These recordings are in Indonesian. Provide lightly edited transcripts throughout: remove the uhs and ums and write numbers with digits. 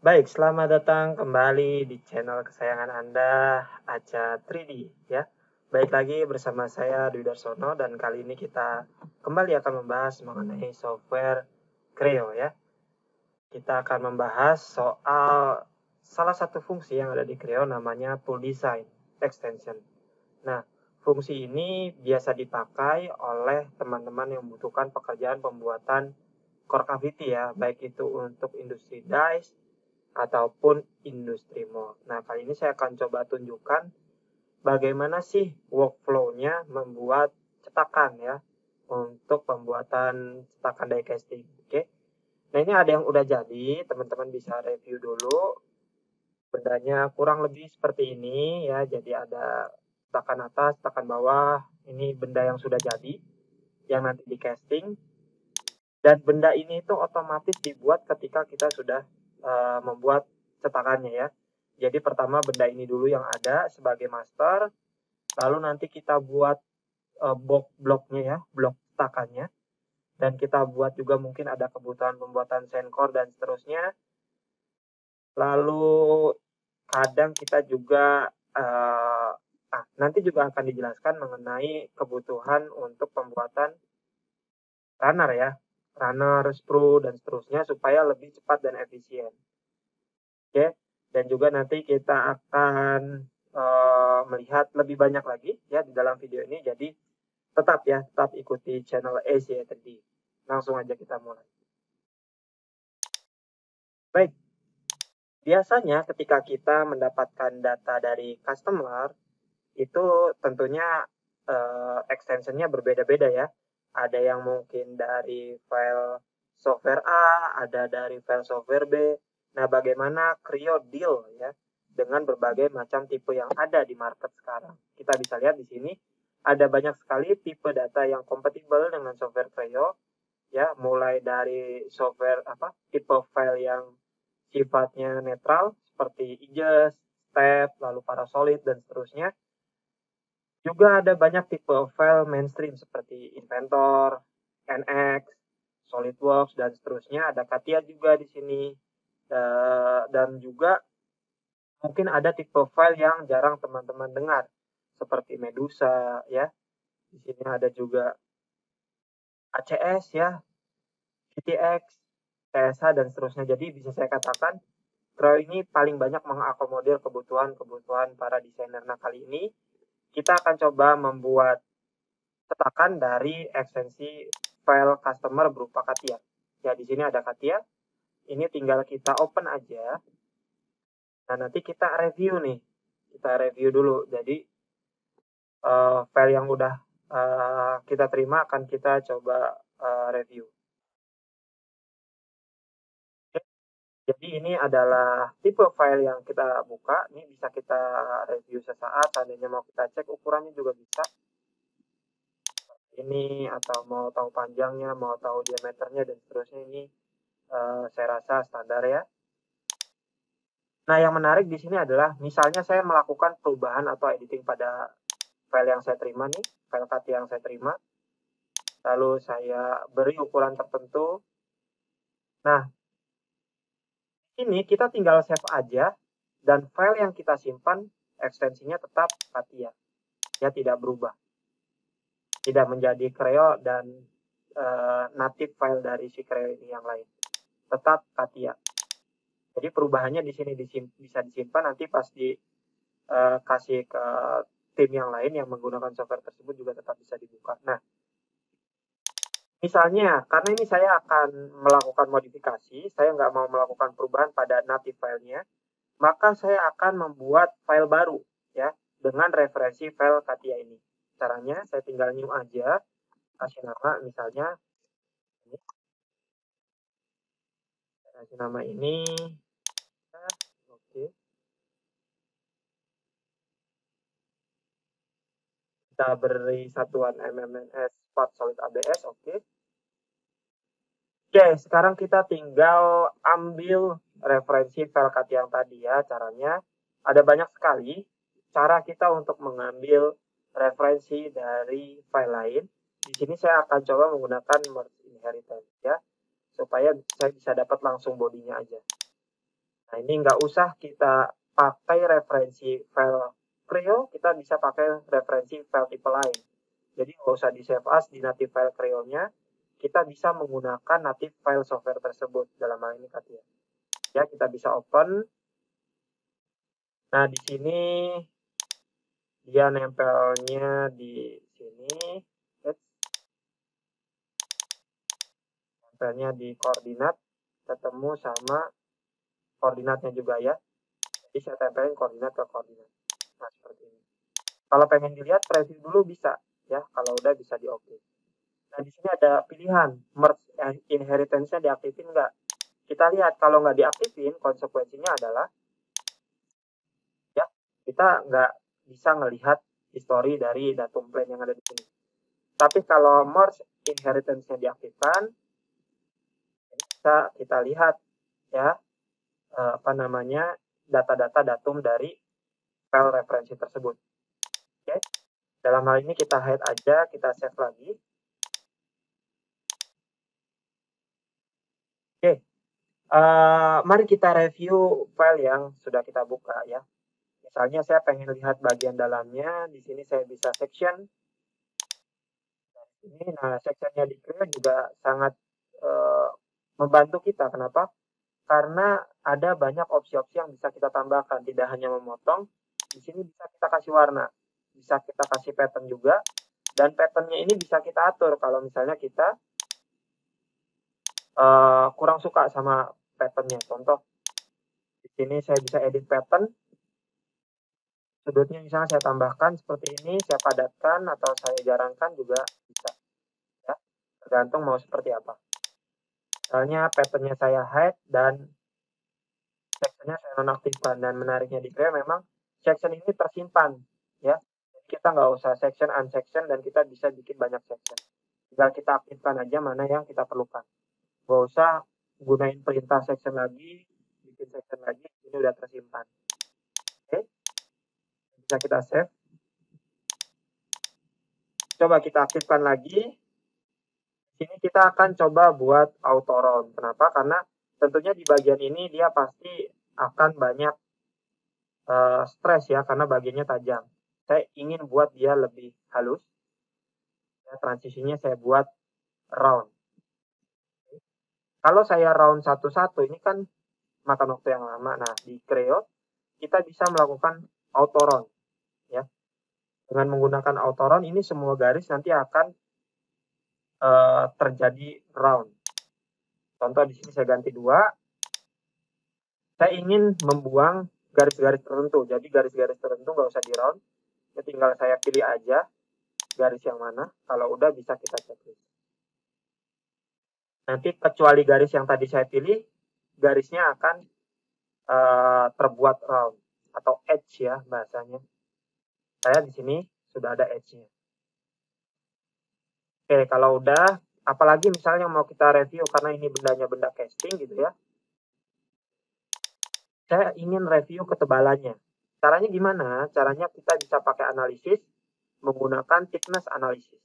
Baik, selamat datang kembali di channel kesayangan Anda, Aca 3D ya. Baik lagi bersama saya Dwi Darsono dan kali ini kita kembali akan membahas mengenai software Creo ya. Kita akan membahas soal salah satu fungsi yang ada di Creo namanya Tool Design Extension. Nah, fungsi ini biasa dipakai oleh teman-teman yang membutuhkan pekerjaan pembuatan core cavity ya, baik itu untuk industri dice ataupun industri mold. Nah, kali ini saya akan coba tunjukkan bagaimana sih workflow-nya membuat cetakan ya untuk pembuatan cetakan die casting. Oke. Nah, ini ada yang udah jadi, teman-teman bisa review dulu. Bendanya kurang lebih seperti ini ya. Jadi ada cetakan atas, cetakan bawah. Ini benda yang sudah jadi yang nanti di casting. Dan benda ini itu otomatis dibuat ketika kita sudah membuat cetakannya ya. Jadi pertama benda ini dulu yang ada sebagai master, lalu nanti kita buat blok-bloknya ya, blok cetakannya, dan kita buat juga mungkin ada kebutuhan pembuatan senkor dan seterusnya. Lalu kadang kita juga nanti juga akan dijelaskan mengenai kebutuhan untuk pembuatan runner ya, runner, sprue dan seterusnya supaya lebih cepat dan efisien. Oke, dan juga nanti kita akan melihat lebih banyak lagi ya di dalam video ini. Jadi tetap ikuti channel ACA tadi. Langsung aja kita mulai. Baik, biasanya ketika kita mendapatkan data dari customer itu tentunya extensionnya berbeda-beda ya. Ada yang mungkin dari file software A, ada dari file software B. Nah, bagaimana Creo deal ya dengan berbagai macam tipe yang ada di market sekarang. Kita bisa lihat di sini ada banyak sekali tipe data yang kompatibel dengan software Creo ya, mulai dari software tipe file yang sifatnya netral seperti EJS, step, lalu parasolid dan seterusnya. Juga ada banyak tipe file mainstream seperti Inventor, NX, SolidWorks dan seterusnya. Ada CATIA juga di sini. Dan juga mungkin ada tipe file yang jarang teman-teman dengar seperti Medusa ya. Di sini ada juga ACS ya, GTX, TSH dan seterusnya. Jadi bisa saya katakan Creo ini paling banyak mengakomodir kebutuhan para desainer. Nah, kali ini kita akan coba membuat cetakan dari ekstensi file customer berupa CATIA. Ya, di sini ada CATIA. Ini tinggal kita open aja. Nah, nanti kita review nih. Kita review dulu. Jadi, file yang udah kita terima akan kita coba review. Oke. Jadi, ini adalah tipe file yang kita buka. Ini bisa kita review sesaat. Seandainya mau kita cek ukurannya juga bisa. Ini atau mau tahu panjangnya, mau tahu diameternya dan seterusnya, ini saya rasa standar ya. Nah, yang menarik di sini adalah misalnya saya melakukan perubahan atau editing pada file yang saya terima nih, file CATIA yang saya terima. Lalu saya beri ukuran tertentu. Nah, ini kita tinggal save aja dan file yang kita simpan ekstensinya tetap CATIA. Ya, tidak berubah. Tidak menjadi Creo dan native file dari si Creo ini yang lain. Tetap CATIA. Jadi perubahannya di sini bisa disimpan, nanti pas dikasih ke tim yang lain yang menggunakan software tersebut juga tetap bisa dibuka. Nah, misalnya karena ini saya akan melakukan modifikasi, saya nggak mau melakukan perubahan pada native filenya, maka saya akan membuat file baru ya dengan referensi file CATIA ini. Caranya saya tinggal new aja, kasih nama misalnya ini. Kasih nama ini. Oke. Kita beri satuan MMNS part solid ABS, oke. Oke, sekarang kita tinggal ambil referensi file CATIA yang tadi ya. Caranya ada banyak sekali cara kita untuk mengambil referensi dari file lain. Di sini saya akan coba menggunakan merge inheritance ya, supaya saya bisa dapat langsung bodinya aja. Nah, ini nggak usah kita pakai referensi file Creo, kita bisa pakai referensi file tipe lain. Jadi nggak usah di save as di native file Creo-nya, kita bisa menggunakan native file software tersebut dalam hal ini Katia. Ya, kita bisa open. Nah, di sini dia nempelnya di sini. Nempelnya di koordinat, ketemu sama koordinatnya juga ya. Jadi saya tempelin koordinat ke koordinat. Nah, seperti ini. Kalau pengen dilihat preview dulu bisa ya, kalau udah bisa di oke. Nah, di sini ada pilihan merge inheritance-nya diaktifin nggak. Kita lihat kalau nggak diaktifin, konsekuensinya adalah ya kita nggak bisa melihat history dari datum plan yang ada di sini. Tapi kalau merge inheritance-nya diaktifkan, bisa kita lihat ya apa namanya data-data datum dari file referensi tersebut. Oke, dalam hal ini kita hide aja, kita save lagi. Oke, mari kita review file yang sudah kita buka ya. Misalnya saya pengen lihat bagian dalamnya, di sini saya bisa section. Nah, sectionnya di Creo juga sangat membantu kita. Kenapa? Karena ada banyak opsi-opsi yang bisa kita tambahkan, tidak hanya memotong. Di sini bisa kita kasih warna, bisa kita kasih pattern juga, dan patternnya ini bisa kita atur kalau misalnya kita kurang suka sama patternnya. Contoh, di sini saya bisa edit pattern, sudutnya misalnya saya tambahkan seperti ini, saya padatkan atau saya jarangkan juga bisa. Ya, tergantung mau seperti apa. Misalnya patternnya saya hide dan sectionnya saya nonaktifkan, dan menariknya di Creo memang section ini tersimpan ya. Kita nggak usah section unsection dan kita bisa bikin banyak section. Tinggal kita aktifkan aja mana yang kita perlukan. Nggak usah gunain perintah section lagi, bikin section lagi, ini udah tersimpan. Oke, bisa kita save. Coba kita aktifkan lagi. Sini kita akan coba buat auto round. Kenapa? Karena tentunya di bagian ini dia pasti akan banyak stres ya, karena bagiannya tajam. Saya ingin buat dia lebih halus. Ya, transisinya saya buat round. Kalau saya round satu-satu, ini kan makan waktu yang lama. Nah, di Creo, kita bisa melakukan auto round. Ya. Dengan menggunakan auto round, ini semua garis nanti akan terjadi round. Contoh di sini saya ganti 2. Saya ingin membuang garis-garis tertentu. Jadi garis-garis tertentu nggak usah di round. Ya, tinggal saya pilih aja garis yang mana. Kalau udah bisa kita checklist. Nanti kecuali garis yang tadi saya pilih, garisnya akan terbuat round atau edge ya bahasanya. Saya di sini sudah ada edge-nya. Oke, kalau udah, apalagi misalnya mau kita review karena ini bendanya benda casting gitu ya. Saya ingin review ketebalannya. Caranya gimana? Caranya kita bisa pakai analisis menggunakan thickness analisis.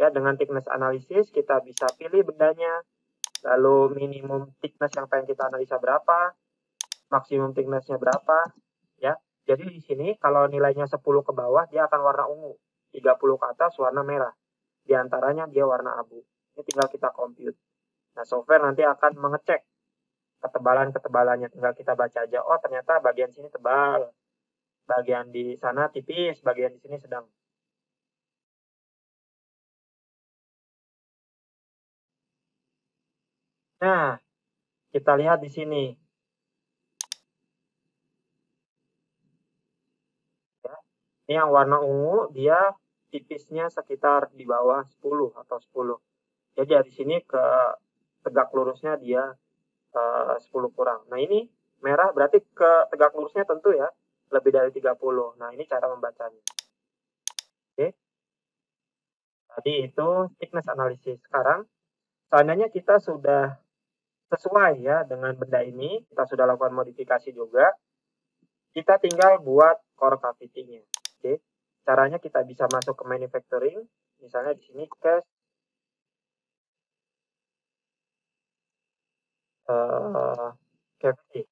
Ya, dengan thickness analisis kita bisa pilih bendanya, lalu minimum thickness yang pengen kita analisa berapa, maksimum thickness-nya berapa, ya. Jadi di sini kalau nilainya 10 ke bawah dia akan warna ungu, 30 ke atas warna merah. Di antaranya dia warna abu. Ini tinggal kita compute. Nah, software nanti akan mengecek ketebalan-ketebalannya. Tinggal kita baca aja, oh ternyata bagian sini tebal, bagian di sana tipis, bagian di sini sedang. Nah, kita lihat di sini. Ya. Ini yang warna ungu, dia tipisnya sekitar di bawah 10 atau 10. Jadi dari sini ke tegak lurusnya dia 10 kurang. Nah, ini merah berarti ke tegak lurusnya tentu ya lebih dari 30. Nah, ini cara membacanya. Oke. Tadi itu thickness analysis. Sekarang seandainya kita sudah sesuai ya dengan benda ini, kita sudah lakukan modifikasi juga, kita tinggal buat core cavity-nya. Oke. Caranya kita bisa masuk ke manufacturing, misalnya di sini cast cavity.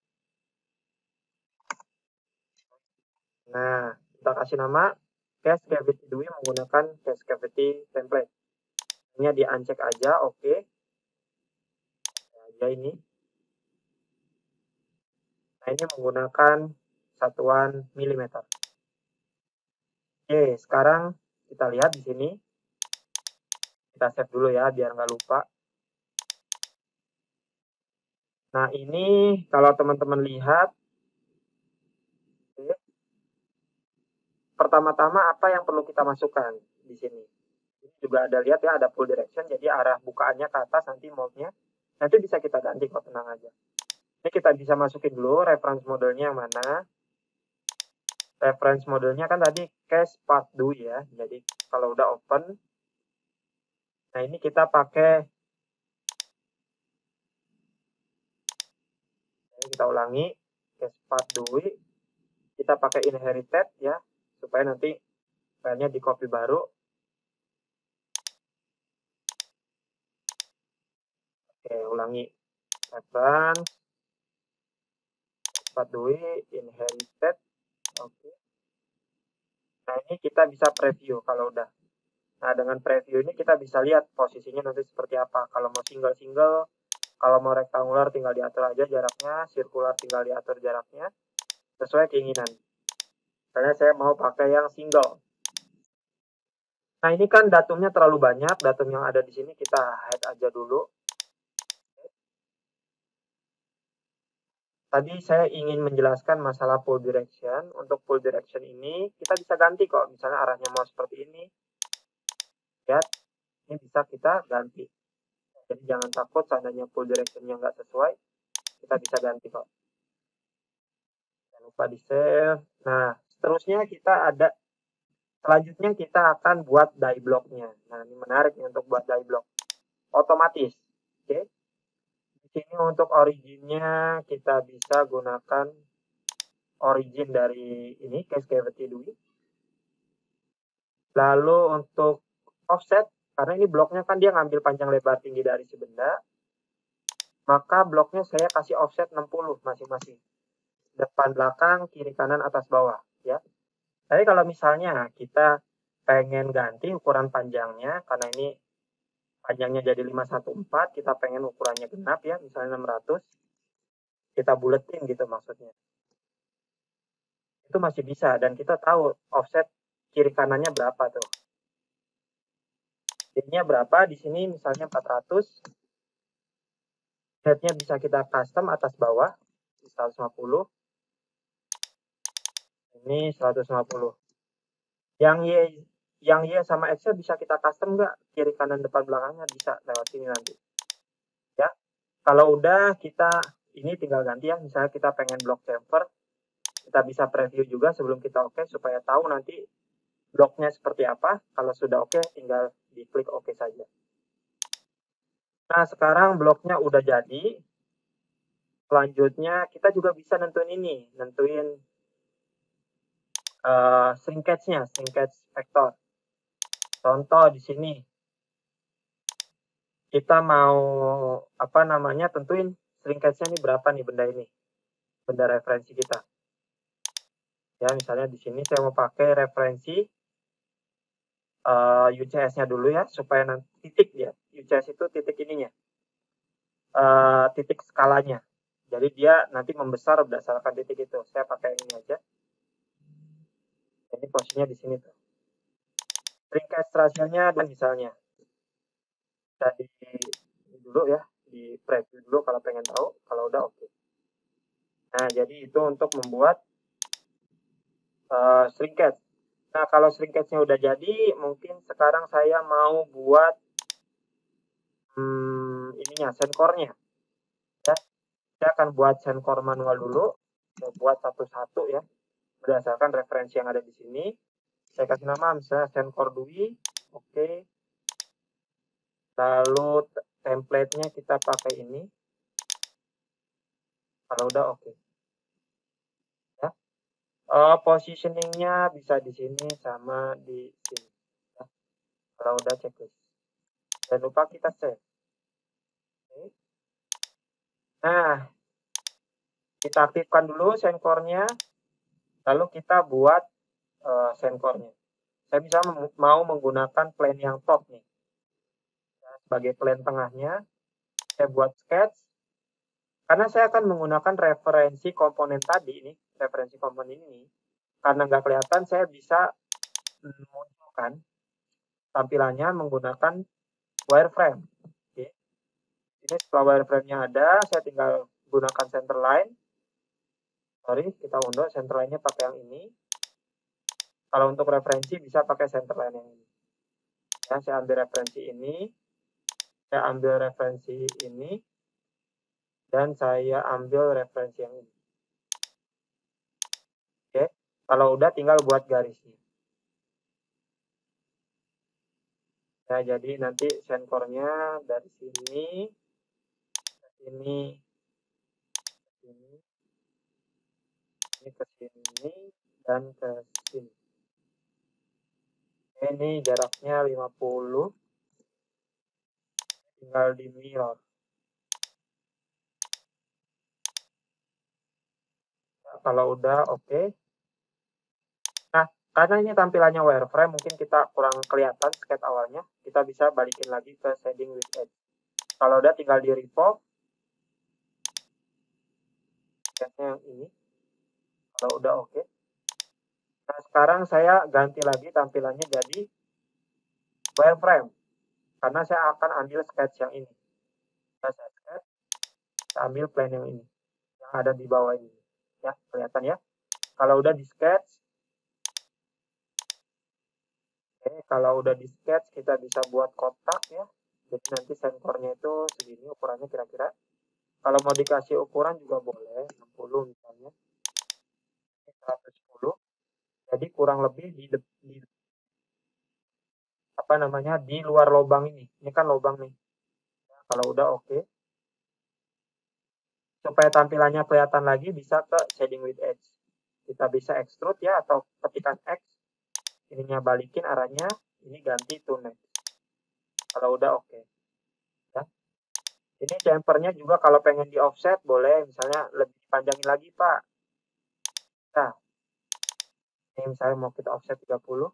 Nah, kita kasih nama cache cavity DUI menggunakan cache cavity template. Ini di uncheck aja, oke. Aja ini. Nah, ini menggunakan satuan milimeter. Oke, sekarang kita lihat di sini. Kita save dulu ya, biar nggak lupa. Nah, ini kalau teman-teman lihat, pertama-tama apa yang perlu kita masukkan di sini. Ini juga ada lihat ya, ada full direction, jadi arah bukaannya ke atas nanti mode-nya. Nanti bisa kita ganti kok, tenang aja. Ini kita bisa masukin dulu reference modelnya yang mana. Reference modelnya kan tadi cache path DUI ya. Jadi kalau udah open, nah ini kita pakai, kita ulangi, cache path DUI, kita pakai inherited ya, supaya nanti filenya di copy baru. Oke, ulangi. Reference, path DUI, inherited, oke. Nah ini kita bisa preview kalau udah. Nah dengan preview ini kita bisa lihat posisinya nanti seperti apa. Kalau mau single-single, kalau mau rektangular tinggal diatur aja jaraknya, sirkular tinggal diatur jaraknya, sesuai keinginan. Misalnya saya mau pakai yang single. Nah ini kan datumnya terlalu banyak, datum yang ada di sini kita hide aja dulu. Tadi saya ingin menjelaskan masalah full direction. Untuk full direction ini kita bisa ganti kok, misalnya arahnya mau seperti ini. Lihat, ini bisa kita ganti. Jadi jangan takut seandainya full directionnya nggak sesuai, kita bisa ganti kok. Jangan lupa di save. Nah, seterusnya kita ada, selanjutnya kita akan buat die block-nya. Nah, ini menarik nih untuk buat die block. Otomatis. Oke. Di sini untuk originnya kita bisa gunakan origin dari ini, cache cavity DUI. Lalu untuk offset, karena ini bloknya kan dia ngambil panjang lebar tinggi dari si benda, maka bloknya saya kasih offset 60 masing-masing. Depan, belakang, kiri, kanan, atas, bawah. Ya. Tapi kalau misalnya kita pengen ganti ukuran panjangnya, karena ini panjangnya jadi 514, kita pengen ukurannya genap ya, misalnya 600, kita buletin gitu maksudnya. Itu masih bisa, dan kita tahu offset kiri kanannya berapa tuh. Headnya berapa, di sini misalnya 400, headnya bisa kita custom atas bawah, 150, ini 150. Yang Y sama X-nya bisa kita custom nggak? Kiri kanan depan belakangnya bisa lewat sini nanti. Ya, kalau udah kita ini tinggal ganti ya. Misalnya kita pengen block chamfer, kita bisa preview juga sebelum kita oke supaya tahu nanti bloknya seperti apa. Kalau sudah oke, tinggal diklik oke saja. Nah, sekarang bloknya udah jadi. Selanjutnya kita juga bisa nentuin ini, nentuin shrinkage-nya, shrinkage vector. Contoh di sini kita mau apa namanya, tentuin shrinkage-nya ini berapa nih benda ini, benda referensi kita. Ya, misalnya di sini saya mau pakai referensi UCS-nya dulu ya, supaya nanti titik ya, UCS itu titik ininya, titik skalanya. Jadi dia nanti membesar berdasarkan titik itu. Saya pakai ini aja. Ini posisinya di sini tuh. Shrinkage ratio-nya dan misalnya jadi dulu ya, di preview dulu kalau pengen tahu, kalau udah oke. Nah, jadi itu untuk membuat shrinkage. Nah, kalau shrinkage-nya udah jadi, mungkin sekarang saya mau buat ininya, senkornya. Ya, saya akan buat senkor manual dulu. Saya buat satu-satu ya, berdasarkan referensi yang ada di sini. Saya kasih nama misalnya senkor DUI. Oke. Lalu template-nya kita pakai ini. Kalau udah oke. Ya. Positioning-nya bisa di sini sama di sini. Ya. Kalau udah checklist. Jangan lupa kita save. Oke. Nah, kita aktifkan dulu senkornya. Lalu kita buat senkornya. Saya bisa mau menggunakan plane yang top nih. Sebagai plane tengahnya, saya buat sketch. Karena saya akan menggunakan referensi komponen tadi ini, referensi komponen ini. Karena nggak kelihatan, saya bisa munculkan tampilannya menggunakan wireframe. Oke. Ini setelah wireframe-nya ada, saya tinggal gunakan center line. Sorry, kita unduh center line-nya pakai yang ini. Kalau untuk referensi bisa pakai center line yang ini. Ya, saya ambil referensi ini, saya ambil referensi ini, dan saya ambil referensi yang ini. Oke, kalau udah tinggal buat garisnya. Ya, jadi nanti senkornya dari sini ke sini, ke sini, ini ke sini, dan ke sini. Ini jaraknya 50, tinggal di mirror. Nah, kalau udah oke. Nah, karena ini tampilannya wireframe, mungkin kita kurang kelihatan sketch awalnya, kita bisa balikin lagi ke shading with edge. Kalau udah tinggal di revolve, sketchnya yang ini. Kalau udah oke. Nah, sekarang saya ganti lagi tampilannya jadi wireframe. Karena saya akan ambil sketch yang ini. Saya sketch, saya ambil plane yang ini. Yang ada di bawah ini. Ya, kelihatan ya. Kalau udah di sketch, oke, kalau udah di sketch kita bisa buat kotak ya. Jadi nanti sensornya itu segini ukurannya kira-kira. Kalau mau dikasih ukuran juga boleh, 60 misalnya. 110. Jadi kurang lebih di apa namanya di luar lubang ini. Ini kan lubang nih. Nah, kalau udah oke. Supaya tampilannya kelihatan lagi bisa ke shading with edge. Kita bisa extrude ya atau ketikan X. Ininya balikin arahnya, ini ganti to next. Kalau udah oke. Ya. Ini chamfernya juga kalau pengen di offset boleh, misalnya lebih dipanjangin lagi Pak. Nah, ini misalnya mau kita offset 30.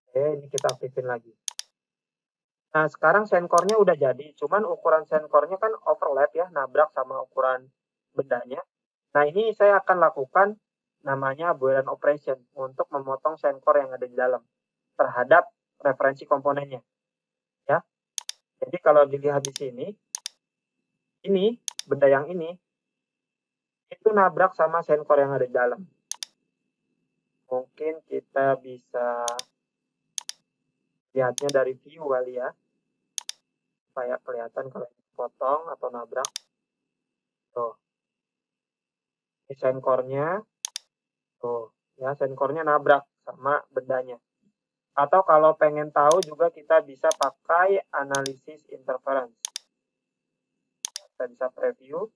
Oke, ini kita aktifin lagi. Nah, sekarang senkornya udah jadi, cuman ukuran senkornya kan overlap ya, nabrak sama ukuran bendanya. Nah, ini saya akan lakukan namanya Boolean operation untuk memotong senkor yang ada di dalam terhadap referensi komponennya. Ya. Jadi kalau dilihat di sini, ini benda yang ini itu nabrak sama senkor yang ada di dalam. Mungkin kita bisa lihatnya dari view kali ya, supaya kelihatan kalau potong atau nabrak. Tuh, ini senkornya, tuh, ya senkornya nabrak sama bendanya. Atau kalau pengen tahu juga kita bisa pakai analisis interference. Kita bisa preview,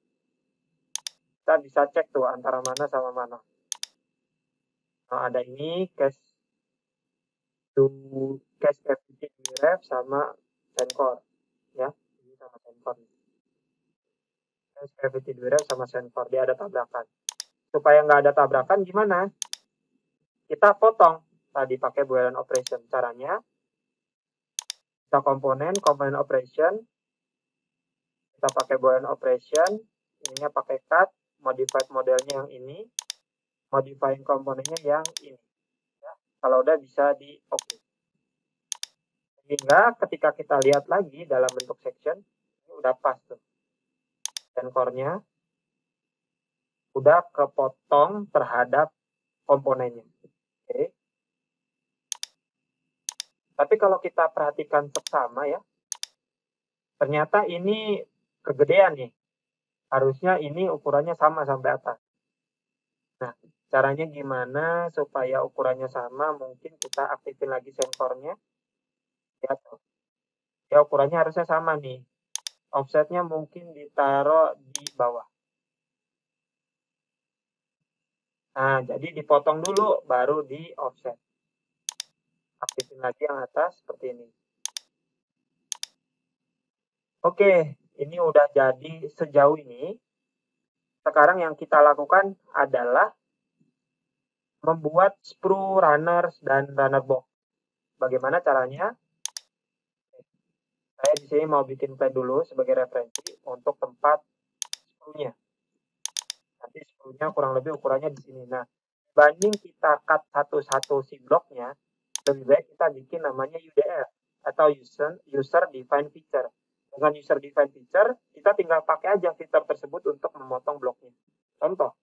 kita bisa cek tuh antara mana sama mana. Nah, ada ini case cavity ref sama senkor ya, ini sama senkor. Case cavity ref sama senkor dia ada tabrakan. Supaya nggak ada tabrakan gimana? Kita potong tadi pakai Boolean operation. Caranya kita komponen operation, kita pakai Boolean operation, ininya pakai cut, modified modelnya yang ini, modifying komponennya yang ini. Ya, kalau udah bisa di oke. Sehingga ketika kita lihat lagi dalam bentuk section, ini udah pas tuh. Sensornya udah kepotong terhadap komponennya. Oke. Tapi kalau kita perhatikan seksama ya, ternyata ini kegedean nih. Harusnya ini ukurannya sama sampai atas. Nah, caranya gimana supaya ukurannya sama? Mungkin kita aktifin lagi sensornya. Ya, ya ukurannya harusnya sama nih. Offsetnya mungkin ditaruh di bawah. Nah, jadi dipotong dulu, baru di offset. Aktifin lagi yang atas seperti ini. Oke, ini udah jadi sejauh ini. sekarang yang kita lakukan adalah membuat sprue runners dan runner box. Bagaimana caranya? Saya di sini mau bikin plan dulu sebagai referensi untuk tempat sprue-nya. Nanti sprue-nya kurang lebih ukurannya di sini. Nah, banding kita cut satu-satu si bloknya, lebih baik kita bikin namanya UDF atau user defined feature. Dengan user defined feature, kita tinggal pakai aja fitur tersebut untuk memotong bloknya. Contoh,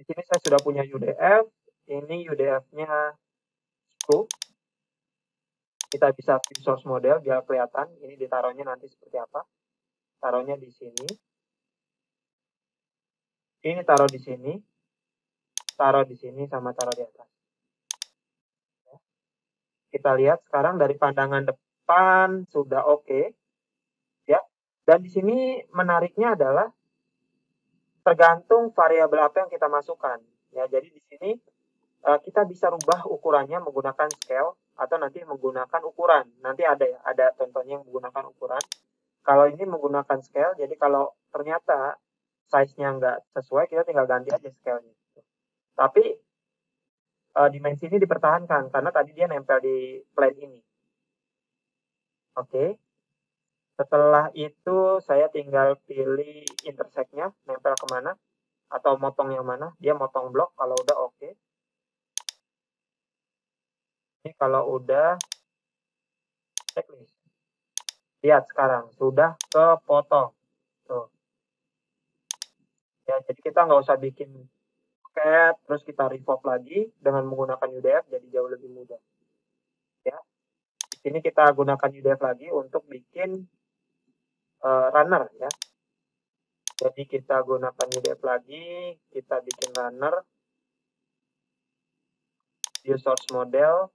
di sini saya sudah punya UDF, ini UDF-nya sprue. Kita bisa view source model biar kelihatan, ini ditaruhnya nanti seperti apa. Taruhnya di sini. Ini taruh di sini, sama taruh di atas. Kita lihat sekarang dari pandangan depan sudah oke, ya. Dan di sini menariknya adalah tergantung variabel apa yang kita masukkan, ya. Jadi di sini kita bisa rubah ukurannya menggunakan scale atau nanti menggunakan ukuran. Nanti ada contohnya yang menggunakan ukuran. Kalau ini menggunakan scale, jadi kalau ternyata size-nya nggak sesuai, kita tinggal ganti aja scale-nya. Tapi dimensi ini dipertahankan karena tadi dia nempel di plane ini. Oke. Setelah itu saya tinggal pilih intersect-nya, nempel kemana, atau motong yang mana. Dia motong blok, kalau udah oke. Ini kalau udah, checklist. Lihat sekarang, sudah kepotong. Tuh. Ya, jadi kita nggak usah bikin cat, terus kita revolve lagi dengan menggunakan UDF, jadi jauh lebih mudah. Ya. Di sini kita gunakan UDF lagi untuk bikin runner, ya. Jadi kita gunakan UDF lagi, kita bikin runner, view source model,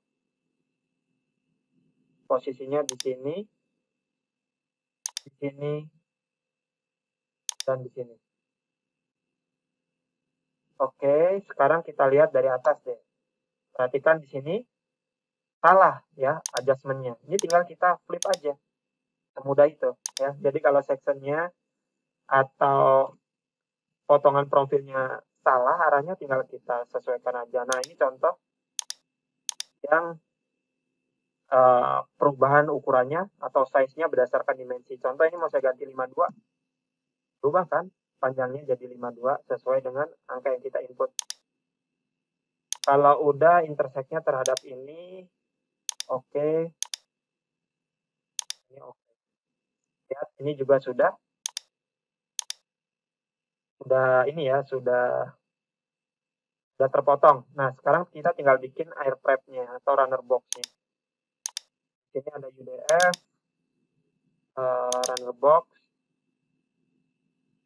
posisinya di sini, dan di sini. Oke, sekarang kita lihat dari atas deh. Perhatikan di sini, salah ya adjustment-nya. Ini tinggal kita flip aja. Semudah itu ya. Jadi kalau section-nya atau potongan profilnya salah, arahnya tinggal kita sesuaikan aja. Nah, ini contoh yang perubahan ukurannya atau size-nya berdasarkan dimensi. Contoh ini mau saya ganti 52. Berubah kan? Panjangnya jadi 52 sesuai dengan angka yang kita input. Kalau udah intersect-nya terhadap ini, oke. Ini oke. Lihat, ini juga sudah ini ya, sudah terpotong. Nah, sekarang kita tinggal bikin air prep-nya atau runner box-nya. Ini ada UDF, runner box.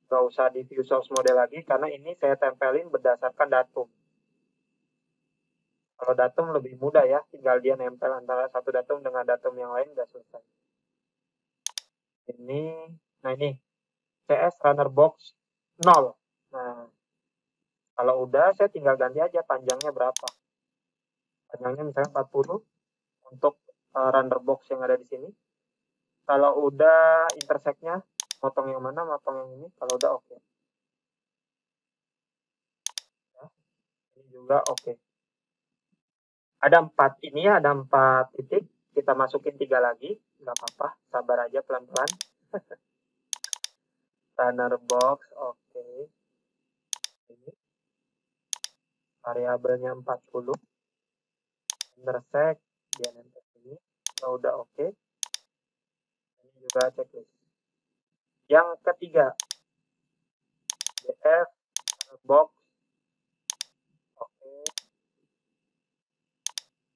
Nggak usah di view source model lagi, karena ini saya tempelin berdasarkan datum. Kalau datum lebih mudah ya, tinggal dia nempel antara satu datum dengan datum yang lain, udah selesai. Nah ini, CS runner box 0. Nah, kalau udah, saya tinggal ganti aja panjangnya berapa. Panjangnya misalnya 40 untuk runner box yang ada di sini. Kalau udah intersect-nya, motong yang mana, motong yang ini. Kalau udah oke. Ya, ini juga oke. Ada 4 ini ya, ada 4 titik. Kita masukin 3 lagi, nggak apa-apa. Sabar aja pelan-pelan. Runner box, oke. Ini variabelnya 40. Intersect, dia nempel ini. Kalau udah oke. Ini juga checklist. Yang ketiga, DF, box, oke.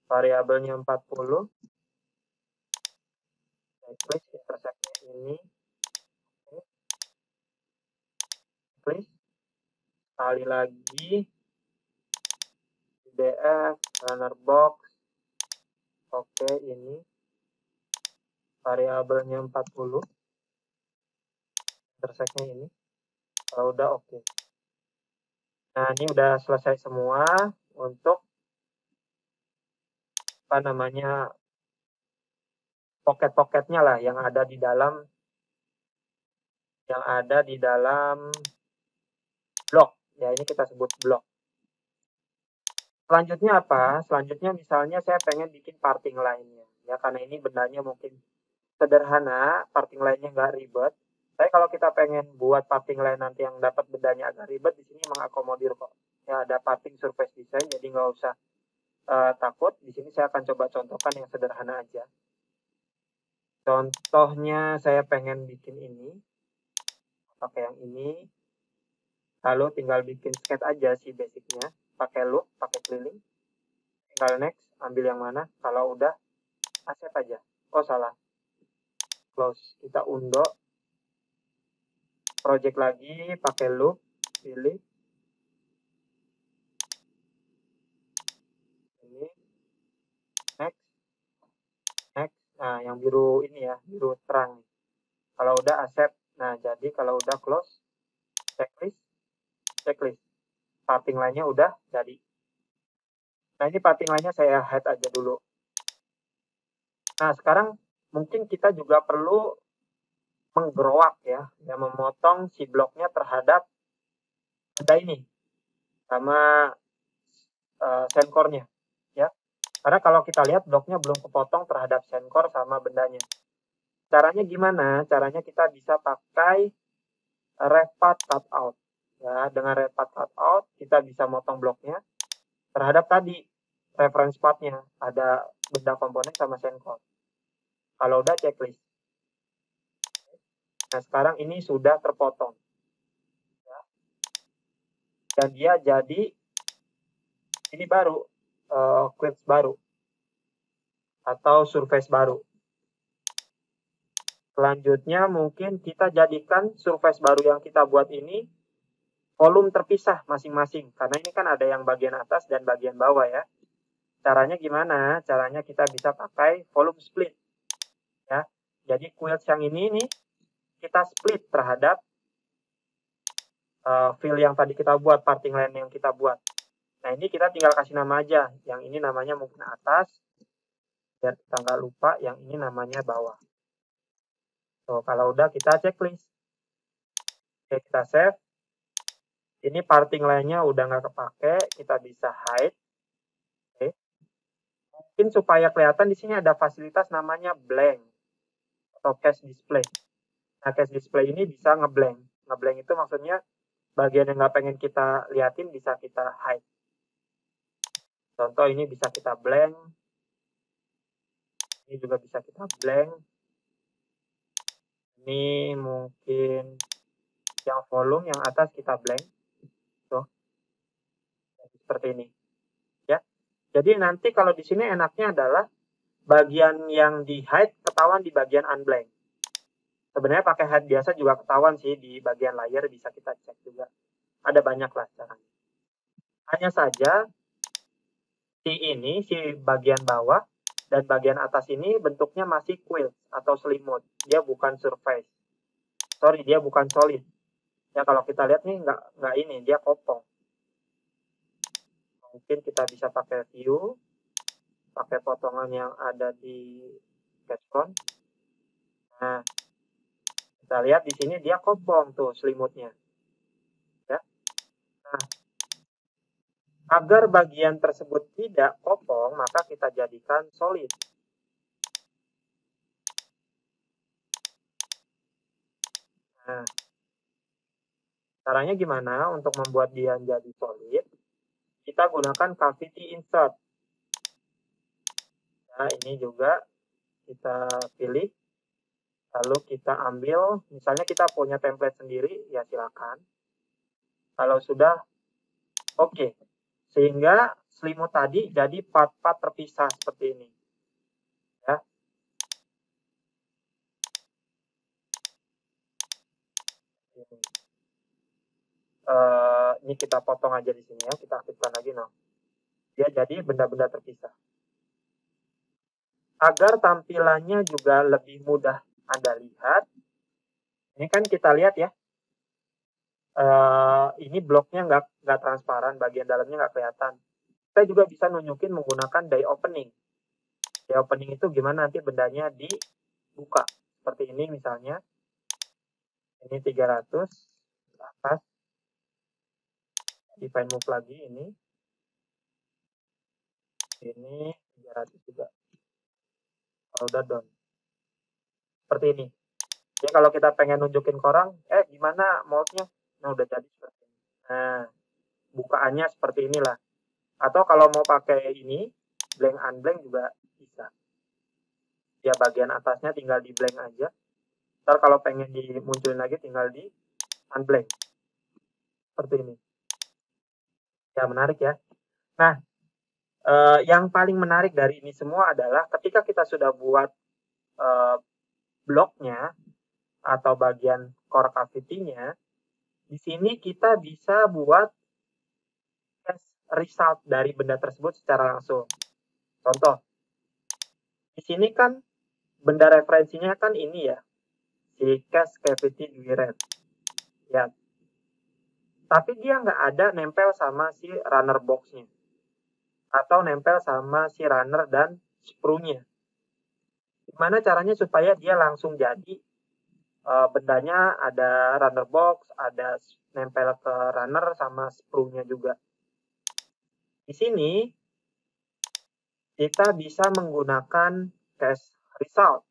Variabelnya 40. Checklist, intersect-nya ini. Oke. Checklist. Sekali lagi. DF, runner box. Oke, ini. Variabelnya 40. Intersect-nya ini. Kalau udah oke. Nah, ini udah selesai semua untuk apa namanya pocket-pocketnya lah yang ada di dalam blok. Ya, ini kita sebut blok. Selanjutnya apa? Selanjutnya misalnya saya pengen bikin parting line-nya. Ya, karena ini bendanya mungkin sederhana, parting line-nya nggak ribet. Tapi kalau kita pengen buat parting line nanti yang dapat bendanya agak ribet, di sini mengakomodir kok. Ya, ada parting surface design, jadi nggak usah takut. Di sini saya akan coba contohkan yang sederhana aja. Contohnya saya pengen bikin ini, pakai yang ini. Lalu tinggal bikin sketch aja sih basicnya. Pakai loop, pakai keliling. Tinggal next, ambil yang mana. Kalau udah, accept aja. Oh, salah. Close. Kita undo. Project lagi, pakai loop. Pilih. Ini. Next. Next. Nah, yang biru ini ya. Biru terang. Kalau udah, accept. Nah, jadi kalau udah close. Checklist. Checklist. Parting line-nya udah jadi. Nah, ini parting line-nya saya hide aja dulu. Nah, sekarang mungkin kita juga perlu menggerowak ya, memotong si bloknya terhadap benda ini sama senkornya ya. Karena kalau kita lihat bloknya belum kepotong terhadap senkor sama bendanya. Caranya gimana? Caranya kita bisa pakai repat cutout ya. Dengan repat cutout kita bisa motong bloknya terhadap tadi reference partnya, ada benda komponen sama senkor. Kalau udah checklist. Nah, sekarang ini sudah terpotong ya. Dan dia jadi ini baru clips baru atau surface baru. Selanjutnya mungkin kita jadikan surface baru yang kita buat ini volume terpisah masing-masing. Karena ini kan ada yang bagian atas dan bagian bawah ya. Caranya gimana? Caranya kita bisa pakai volume split. Ya. Jadi quilts yang ini nih kita split terhadap fill yang tadi kita buat, parting line yang kita buat. Nah, ini kita tinggal kasih nama aja. Yang ini namanya mungkin atas. Biar kita nggak lupa, yang ini namanya bawah. So, kalau udah kita checklist. Oke, kita save. Ini parting line-nya udah nggak kepake, kita bisa hide. Oke. Mungkin supaya kelihatan di sini ada fasilitas namanya blank atau cache display. Nah, cache display ini bisa ngeblank. Ngeblank itu maksudnya bagian yang nggak pengen kita liatin bisa kita hide. Contoh ini bisa kita blank. Ini juga bisa kita blank. Ini mungkin yang volume, yang atas kita blank. Tuh. Seperti ini. Ya. Jadi nanti kalau di sini enaknya adalah bagian yang di hide ketahuan di bagian unblank. Sebenarnya pakai hide biasa juga ketahuan sih di bagian layer, bisa kita cek juga. Ada banyak lah caranya. Hanya saja si bagian bawah dan bagian atas ini bentuknya masih quilt atau selimut. Dia bukan surface. Sorry, dia bukan solid. Ya kalau kita lihat nih nggak ini, dia kopong. Mungkin kita bisa pakai view, pakai potongan yang ada di sketchcon. Nah, kita lihat di sini dia kopong tuh selimutnya. Ya. Nah, agar bagian tersebut tidak kopong, maka kita jadikan solid. Nah, caranya gimana untuk membuat dia jadi solid? Kita gunakan cavity insert. Nah, ini juga kita pilih. Lalu kita ambil, misalnya kita punya template sendiri, ya silakan. Kalau sudah, oke. Sehingga selimut tadi jadi part-part terpisah seperti ini. Ya. Ini kita potong aja di sini ya, kita aktifkan lagi. Nah, dia jadi benda-benda terpisah. Agar tampilannya juga lebih mudah Anda lihat, ini kan kita lihat ya, ini bloknya nggak transparan, bagian dalamnya nggak kelihatan. Kita juga bisa nunjukin menggunakan die opening. Die opening itu gimana nanti bendanya dibuka. Seperti ini misalnya. Ini 300 ke atas. Define move lagi ini 300 juga. Kalau udah done. Seperti ini. Ya kalau kita pengen nunjukin ke orang, gimana moldnya? Nah udah jadi seperti ini. Nah, bukaannya seperti inilah. Atau kalau mau pakai ini, blank unblank juga bisa. Ya bagian atasnya tinggal di blank aja. Ntar kalau pengen dimunculin lagi tinggal di unblank. Seperti ini. Ya menarik ya. Nah, yang paling menarik dari ini semua adalah ketika kita sudah buat bloknya atau bagian core cavity-nya, di sini kita bisa buat test result dari benda tersebut secara langsung. Contoh, di sini kan benda referensinya kan ini ya, si cast cavity duret. Ya, tapi dia nggak ada nempel sama si runner box-nya atau nempel sama si runner dan sprue-nya. Gimana caranya supaya dia langsung jadi bendanya ada runner box, ada nempel ke runner sama sprue-nya juga. Di sini kita bisa menggunakan cast result,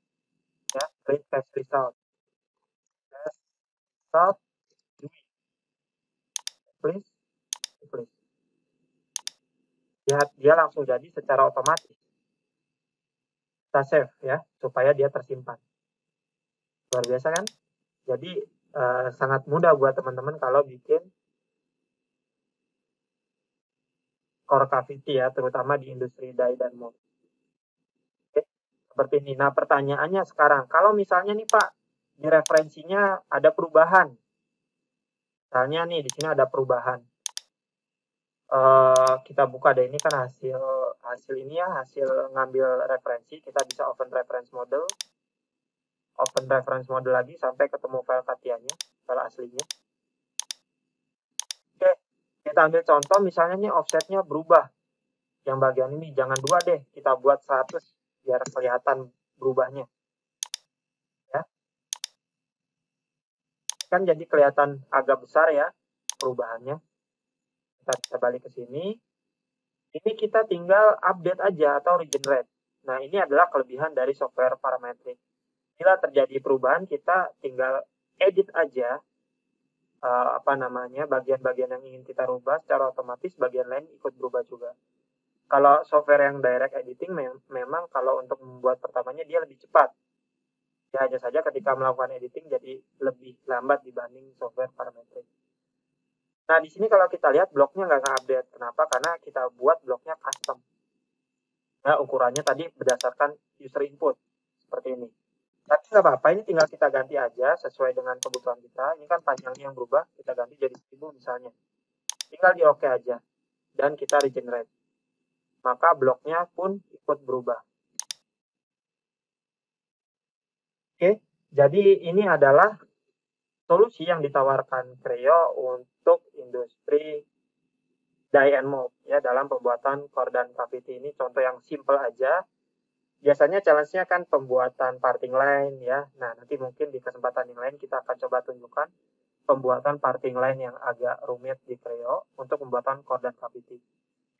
ya, read cast result. Cast result, please. Dia langsung jadi secara otomatis. Kita save ya, supaya dia tersimpan. Luar biasa kan? Jadi sangat mudah buat teman-teman kalau bikin core cavity ya, terutama di industri die dan mold. Oke, seperti ini. Nah, pertanyaannya sekarang, kalau misalnya nih Pak, di referensinya ada perubahan. Misalnya nih, di sini ada perubahan. Kita buka deh, ini kan hasil ini ya, hasil ngambil referensi. Kita bisa open reference model. Open reference model lagi sampai ketemu file Katia-nya, file aslinya. Oke, kita ambil contoh misalnya nih offsetnya berubah. Yang bagian ini jangan 2 deh, kita buat 100 biar kelihatan berubahnya. Ya. Kan jadi kelihatan agak besar ya perubahannya. Kita bisa balik ke sini. Ini kita tinggal update aja atau regenerate. Nah, ini adalah kelebihan dari software parametrik. Bila terjadi perubahan, kita tinggal edit aja bagian-bagian yang ingin kita rubah secara otomatis, bagian lain ikut berubah juga. Kalau software yang direct editing memang kalau untuk membuat pertamanya dia lebih cepat. Ya hanya saja ketika melakukan editing jadi lebih lambat dibanding software parametrik. Nah di sini kalau kita lihat bloknya nggak nge-update. Kenapa? Karena kita buat bloknya custom. Nah ukurannya tadi berdasarkan user input seperti ini. Tapi nggak apa-apa, ini tinggal kita ganti aja sesuai dengan kebutuhan kita. Ini kan panjangnya yang berubah, kita ganti jadi 1000 misalnya. Tinggal di OK aja. Dan kita regenerate. Maka bloknya pun ikut berubah. Oke, jadi ini adalah solusi yang ditawarkan Creo untuk industri die and mold ya dalam pembuatan core dan cavity. Ini contoh yang simple aja. Biasanya challenge-nya kan pembuatan parting line ya. Nah, nanti mungkin di kesempatan yang lain kita akan coba tunjukkan pembuatan parting line yang agak rumit di Creo untuk pembuatan core dan cavity.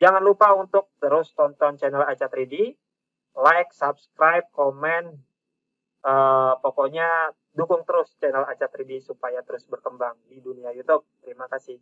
Jangan lupa untuk terus tonton channel Aca 3D, like, subscribe, komen, pokoknya dukung terus channel Aca 3D supaya terus berkembang di dunia YouTube. Terima kasih.